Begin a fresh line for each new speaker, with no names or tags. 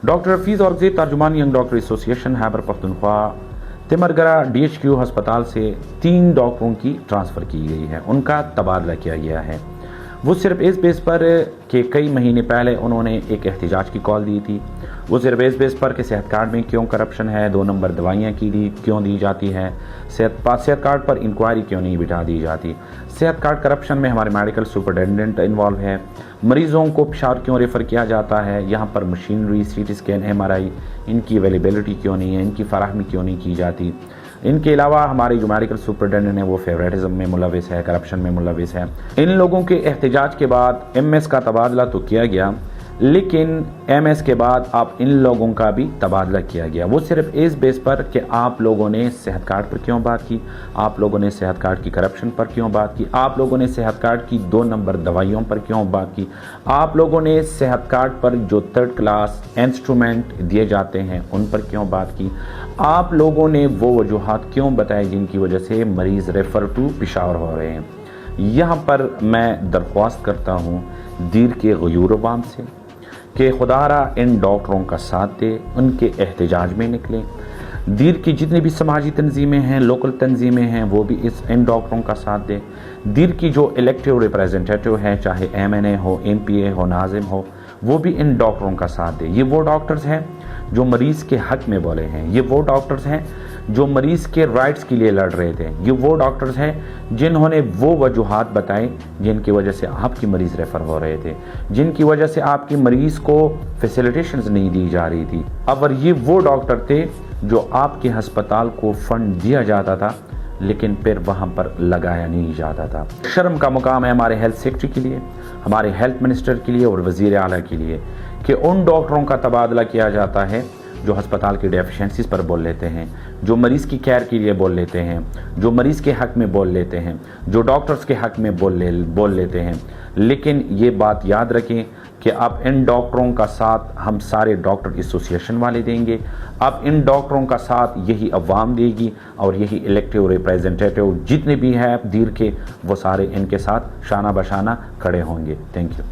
Doctor Hafeez اورگزئی ترجمان young doctor ایسوسی ایشن خیبر پختونخوا تمرگرہ DHQ ہسپتال سے 3 ڈاکٹروں کی ٹرانسفر کی گئی ہے، ان کا تبادلہ کیا گیا ہے۔ وہ صرف اس بیس پر کہ کئی مہینے پہلے انہوں نے ایک احتجاج کی کال دی تھی، وہ صرف اس بیس پر کہ صحت کارڈ میں کیوں کرپشن ہے، 2 نمبر دوائیاں کیوں دی جاتی ہے، صحت کارڈ پر انکوائری کیوں نہیں بٹھا دی جاتی، صحت کارڈ کرپشن میں ہمارے میڈیکل سپرنٹینڈنٹ انوالو ہے، مریضوں کو پشاور کیوں ریفر کیا جاتا ہے، یہاں پر مشینری CT اسکین MRI ان کی اویلیبلٹی کیوں نہیں ہے، ان کی فراہمی کیوں نہیں کی جاتی۔ ان کے علاوہ ہمارے جو میڈیکل سپرنٹینڈنٹ ہیں وہ فیوریٹزم میں ملوث ہے، کرپشن میں ملوث ہے۔ ان لوگوں کے احتجاج کے بعد MS کا تبادلہ تو کیا گیا، لیکن MS کے بعد اب ان لوگوں کا بھی تبادلہ کیا گیا۔ وہ صرف اس بیس پر کہ آپ لوگوں نے صحت کارڈ پر کیوں بات کی، آپ لوگوں نے صحت کارڈ کی کرپشن پر کیوں بات کی، آپ لوگوں نے صحت کارڈ کی 2 نمبر دوائیوں پر کیوں بات کی، آپ لوگوں نے صحت کارڈ پر جو 3rd کلاس انسٹرومنٹ دیے جاتے ہیں ان پر کیوں بات کی، آپ لوگوں نے وہ وجوہات کیوں بتائے جن کی وجہ سے مریض ریفر ٹو پشاور ہو رہے ہیں۔ یہاں پر میں درخواست کرتا ہوں دیر کے غیور عوام سے کہ خدا را ان ڈاکٹروں کا ساتھ دے، ان کے احتجاج میں نکلیں۔ دیر کی جتنی بھی سماجی تنظیمیں ہیں، لوکل تنظیمیں ہیں، وہ بھی ان ڈاکٹروں کا ساتھ دیں۔ دیر کی جو الیکٹیو ریپریزنٹیٹیو ہیں، چاہے MNA ہو، MPA ہو، ناظم ہو، وہ بھی ان ڈاکٹروں کا ساتھ دیں۔ یہ وہ ڈاکٹرز ہیں جو مریض کے حق میں بولے ہیں، یہ وہ ڈاکٹرز ہیں جو مریض کے رائٹس کے لیے لڑ رہے تھے، یہ وہ ڈاکٹرز ہیں جنہوں نے وہ وجوہات بتائے جن کی وجہ سے آپ کی مریض ریفر ہو رہے تھے، جن کی وجہ سے آپ کی مریض کو فیسیلیٹیشنز نہیں دی جا رہی تھی۔ اور یہ وہ ڈاکٹر تھے جو آپ کے ہسپتال کو فنڈ دیا جاتا تھا لیکن پھر وہاں پر لگایا نہیں جاتا تھا۔ شرم کا مقام ہے ہمارے ہیلتھ سیکٹری کے لیے، ہمارے ہیلتھ منسٹر کے لیے اور وزیر اعلیٰ کے لیے کہ ان ڈاکٹروں کا تبادلہ کیا جاتا ہے جو ہسپتال کی ڈیفیشنسیز پر بول لیتے ہیں، جو مریض کی کیئر کے لیے بول لیتے ہیں، جو مریض کے حق میں بول لیتے ہیں، جو ڈاکٹرز کے حق میں بول لیتے ہیں۔ لیکن یہ بات یاد رکھیں کہ اب ان ڈاکٹروں کا ساتھ ہم سارے ڈاکٹر ایسوسی ایشن والے دیں گے، اب ان ڈاکٹروں کا ساتھ یہی عوام دے گی اور یہی الیکٹیو ریپریزنٹیٹیو جتنے بھی ہیں دیر کے، وہ سارے ان کے ساتھ شانہ بشانہ کھڑے ہوں گے۔ Thank you.